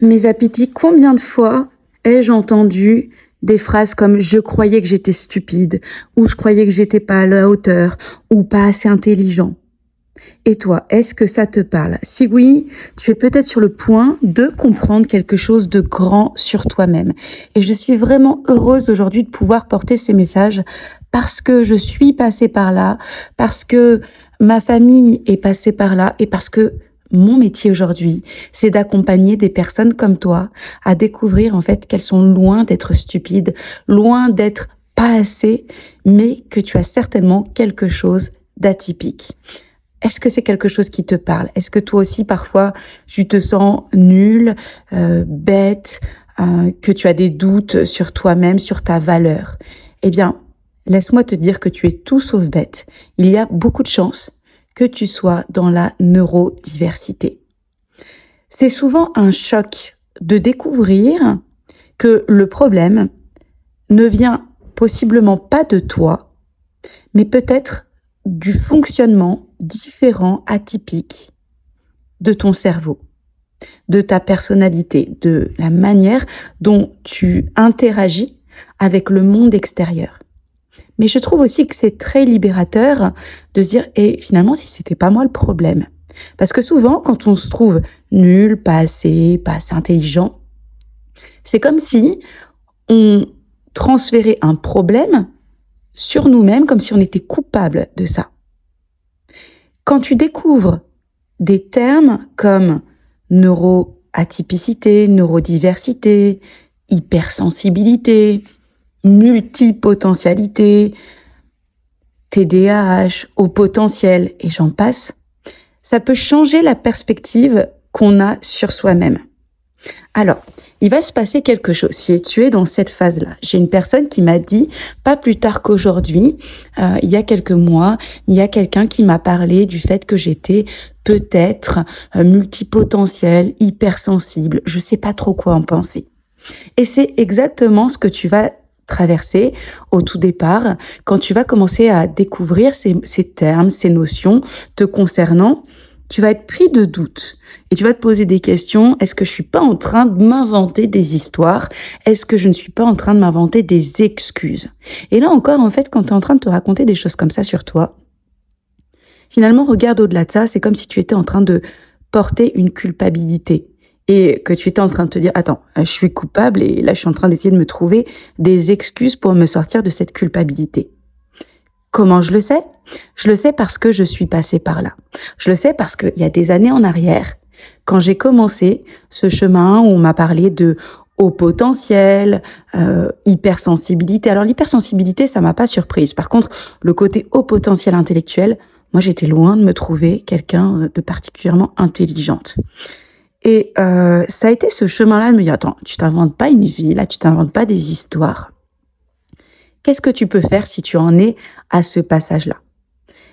Mes appétits, combien de fois ai-je entendu des phrases comme je croyais que j'étais stupide, ou je croyais que j'étais pas à la hauteur, ou pas assez intelligent. Et toi, est-ce que ça te parle? Si oui, tu es peut-être sur le point de comprendre quelque chose de grand sur toi-même. Et je suis vraiment heureuse aujourd'hui de pouvoir porter ces messages parce que je suis passée par là, parce que ma famille est passée par là et parce que mon métier aujourd'hui, c'est d'accompagner des personnes comme toi à découvrir en fait qu'elles sont loin d'être stupides, loin d'être pas assez, mais que tu as certainement quelque chose d'atypique. Est-ce que c'est quelque chose qui te parle? Est-ce que toi aussi, parfois, tu te sens nul, bête, que tu as des doutes sur toi-même, sur ta valeur? Eh bien, laisse-moi te dire que tu es tout sauf bête. Il y a beaucoup de chances que tu sois dans la neurodiversité. C'est souvent un choc de découvrir que le problème ne vient possiblement pas de toi, mais peut-être du fonctionnement différent, atypique de ton cerveau, de ta personnalité, de la manière dont tu interagis avec le monde extérieur. Mais je trouve aussi que c'est très libérateur de se dire, et finalement, si c'était pas moi le problème. Parce que souvent, quand on se trouve nul, pas assez intelligent, c'est comme si on transférait un problème sur nous-mêmes, comme si on était coupable de ça. Quand tu découvres des termes comme neuroatypicité, neurodiversité, hypersensibilité, multipotentialité, TDAH, haut potentiel, et j'en passe, ça peut changer la perspective qu'on a sur soi-même. Alors, il va se passer quelque chose si tu es dans cette phase-là. J'ai une personne qui m'a dit, pas plus tard qu'aujourd'hui, il y a quelques mois, il y a quelqu'un qui m'a parlé du fait que j'étais peut-être multipotentielle, hypersensible, je sais pas trop quoi en penser. Et c'est exactement ce que tu vas traverser au tout départ, quand tu vas commencer à découvrir ces termes, ces notions te concernant. Tu vas être pris de doute et tu vas te poser des questions. Est-ce que je suis pas en train de m'inventer des histoires? Est-ce que je ne suis pas en train de m'inventer des excuses? Et là encore, en fait, quand tu es en train de te raconter des choses comme ça sur toi, finalement, regarde au-delà de ça. C'est comme si tu étais en train de porter une culpabilité et que tu étais en train de te dire, attends, je suis coupable et là, je suis en train d'essayer de me trouver des excuses pour me sortir de cette culpabilité. Comment je le sais? Je le sais parce que je suis passée par là. Je le sais parce qu'il y a des années en arrière, quand j'ai commencé ce chemin où on m'a parlé de haut potentiel, hypersensibilité. Alors l'hypersensibilité, ça m'a pas surprise. Par contre, le côté haut potentiel intellectuel, moi j'étais loin de me trouver quelqu'un de particulièrement intelligente. Et ça a été ce chemin-là de me dire, attends, tu t'inventes pas une vie, là, tu t'inventes pas des histoires. Qu'est-ce que tu peux faire si tu en es à ce passage-là?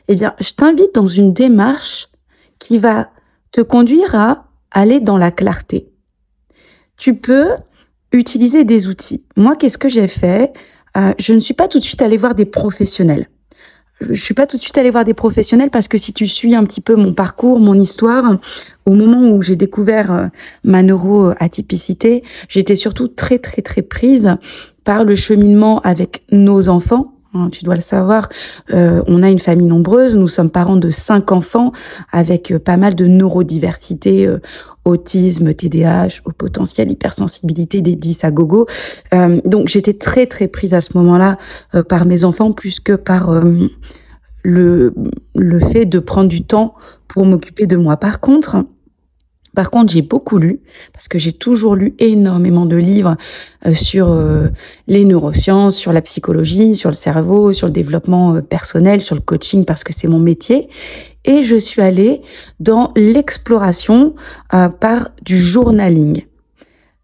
Eh bien, je t'invite dans une démarche qui va te conduire à aller dans la clarté. Tu peux utiliser des outils. Moi, qu'est-ce que j'ai fait? Je ne suis pas tout de suite allée voir des professionnels. Je suis pas tout de suite allée voir des professionnels parce que si tu suis un petit peu mon parcours, mon histoire, au moment où j'ai découvert ma neuroatypicité, j'étais surtout très prise par le cheminement avec nos enfants. Tu dois le savoir, on a une famille nombreuse, nous sommes parents de 5 enfants avec pas mal de neurodiversité, autisme, TDAH, haut potentiel, hypersensibilité, des 10 à gogo. Donc j'étais très prise à ce moment-là par mes enfants plus que par le fait de prendre du temps pour m'occuper de moi. Par contre, j'ai beaucoup lu, parce que j'ai toujours lu énormément de livres sur les neurosciences, sur la psychologie, sur le cerveau, sur le développement personnel, sur le coaching, parce que c'est mon métier. Et je suis allée dans l'exploration par du journaling.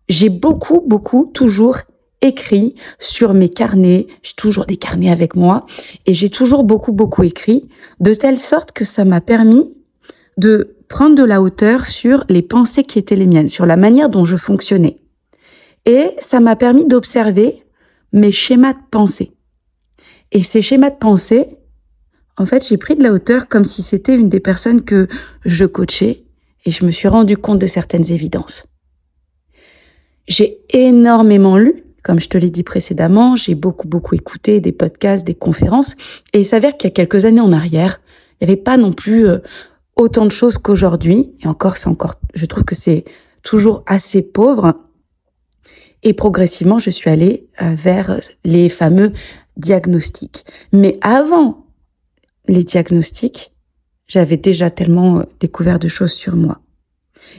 J'ai beaucoup toujours écrit sur mes carnets. J'ai toujours des carnets avec moi. Et j'ai toujours beaucoup écrit, de telle sorte que ça m'a permis de prendre de la hauteur sur les pensées qui étaient les miennes, sur la manière dont je fonctionnais. Et ça m'a permis d'observer mes schémas de pensée. Et ces schémas de pensée, en fait, j'ai pris de la hauteur comme si c'était une des personnes que je coachais et je me suis rendu compte de certaines évidences. J'ai énormément lu, comme je te l'ai dit précédemment, j'ai beaucoup écouté des podcasts, des conférences, et il s'avère qu'il y a quelques années en arrière, il n'y avait pas non plus autant de choses qu'aujourd'hui, et encore, je trouve que c'est toujours assez pauvre, et progressivement, je suis allée vers les fameux diagnostics. Mais avant les diagnostics, j'avais déjà tellement découvert de choses sur moi.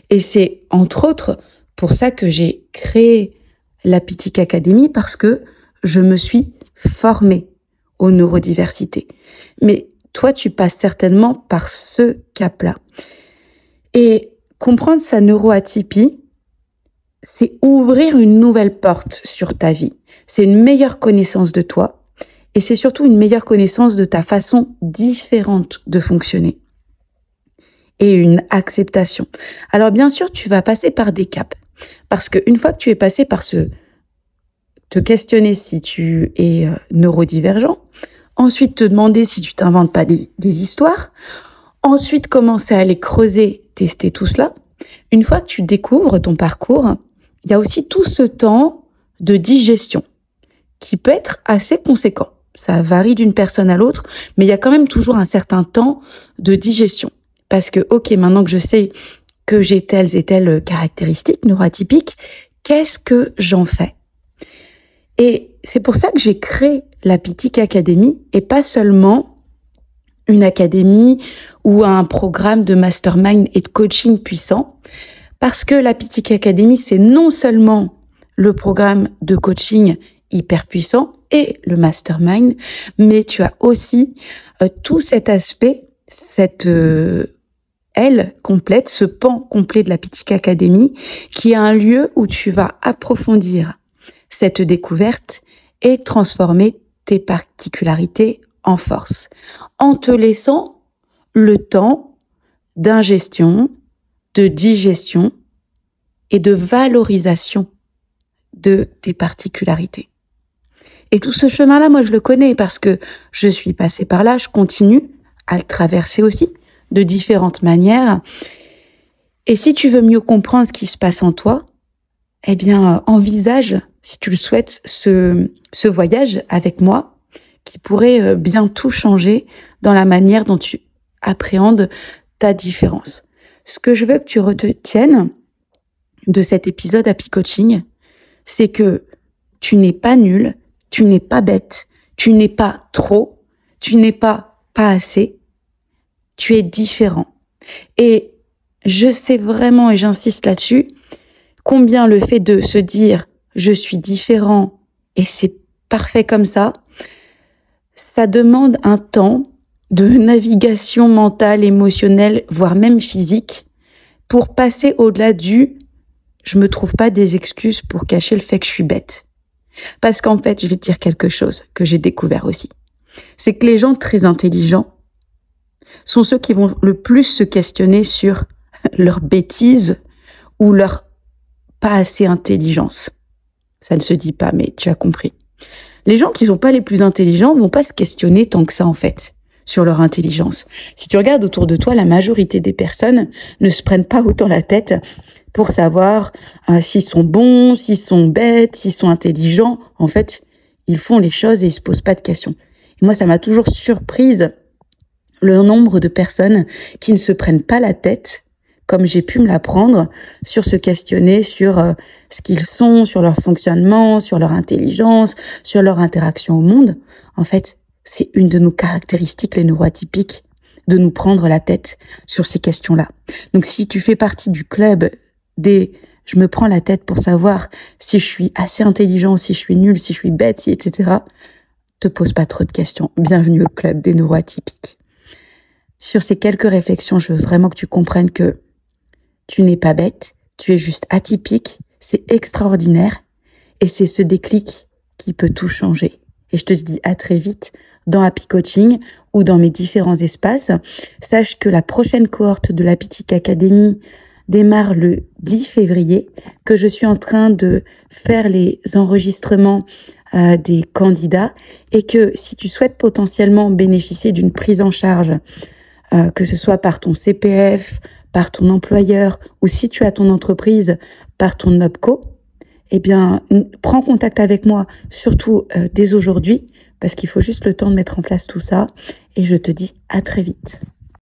Et c'est entre autres pour ça que j'ai créé la Pitic Academy, parce que je me suis formée aux neurodiversités. Mais toi, tu passes certainement par ce cap-là. Et comprendre sa neuroatypie, c'est ouvrir une nouvelle porte sur ta vie. C'est une meilleure connaissance de toi et c'est surtout une meilleure connaissance de ta façon différente de fonctionner et une acceptation. Alors bien sûr, tu vas passer par des caps parce qu'une fois que tu es passé par te questionner si tu es neurodivergent, ensuite te demander si tu t'inventes pas des histoires, ensuite commencer à aller creuser, tester tout cela. Une fois que tu découvres ton parcours, il y a aussi tout ce temps de digestion qui peut être assez conséquent. Ça varie d'une personne à l'autre, mais il y a quand même toujours un certain temps de digestion. Parce que, ok, maintenant que je sais que j'ai telles et telles caractéristiques neuroatypiques, qu'est-ce que j'en fais? Et c'est pour ça que j'ai créé la Pitic Academy et pas seulement une académie ou un programme de mastermind et de coaching puissant. Parce que la Pitic Academy, c'est non seulement le programme de coaching hyper puissant et le mastermind, mais tu as aussi tout cet aspect, cette aile complète, ce pan complet de la Pitic Academy, qui est un lieu où tu vas approfondir cette découverte et transformer tes particularités en force, en te laissant le temps d'ingestion, de digestion et de valorisation de tes particularités. Et tout ce chemin-là, moi, je le connais parce que je suis passée par là, je continue à le traverser aussi de différentes manières. Et si tu veux mieux comprendre ce qui se passe en toi, eh bien, envisage, si tu le souhaites, ce voyage avec moi qui pourrait bien tout changer dans la manière dont tu appréhendes ta différence. Ce que je veux que tu retiennes de cet épisode Happy Coaching, c'est que tu n'es pas nul, tu n'es pas bête, tu n'es pas trop, tu n'es pas assez, tu es différent. Et je sais vraiment, et j'insiste là-dessus, combien le fait de se dire « je suis différent et c'est parfait comme ça », ça demande un temps de navigation mentale, émotionnelle, voire même physique, pour passer au-delà du « je me trouve pas des excuses pour cacher le fait que je suis bête ». Parce qu'en fait, je vais te dire quelque chose que j'ai découvert aussi. C'est que les gens très intelligents sont ceux qui vont le plus se questionner sur leur bêtise ou leur pas assez intelligence. Ça ne se dit pas, mais tu as compris. Les gens qui sont pas les plus intelligents vont pas se questionner tant que ça, en fait, sur leur intelligence. Si tu regardes autour de toi, la majorité des personnes ne se prennent pas autant la tête pour savoir s'ils sont bons, s'ils sont bêtes, s'ils sont intelligents. En fait, ils font les choses et ils se posent pas de questions. Et moi, ça m'a toujours surprise le nombre de personnes qui ne se prennent pas la tête, comme j'ai pu me l'apprendre, sur se questionner sur ce qu'ils sont, sur leur fonctionnement, sur leur intelligence, sur leur interaction au monde. En fait, c'est une de nos caractéristiques, les neuroatypiques, de nous prendre la tête sur ces questions-là. Donc, si tu fais partie du club des « je me prends la tête pour savoir si je suis assez intelligent, si je suis nul, si je suis bête, etc. », te pose pas trop de questions. Bienvenue au club des neuroatypiques. Sur ces quelques réflexions, je veux vraiment que tu comprennes que tu n'es pas bête, tu es juste atypique, c'est extraordinaire et c'est ce déclic qui peut tout changer. Et je te dis à très vite dans Happy Coaching ou dans mes différents espaces. Sache que la prochaine cohorte de la Pitic Academy démarre le 10 février, que je suis en train de faire les enregistrements des candidats et que si tu souhaites potentiellement bénéficier d'une prise en charge, que ce soit par ton CPF, par ton employeur ou si tu as ton entreprise par ton OPCO, eh bien, prends contact avec moi, surtout dès aujourd'hui, parce qu'il faut juste le temps de mettre en place tout ça. Et je te dis à très vite.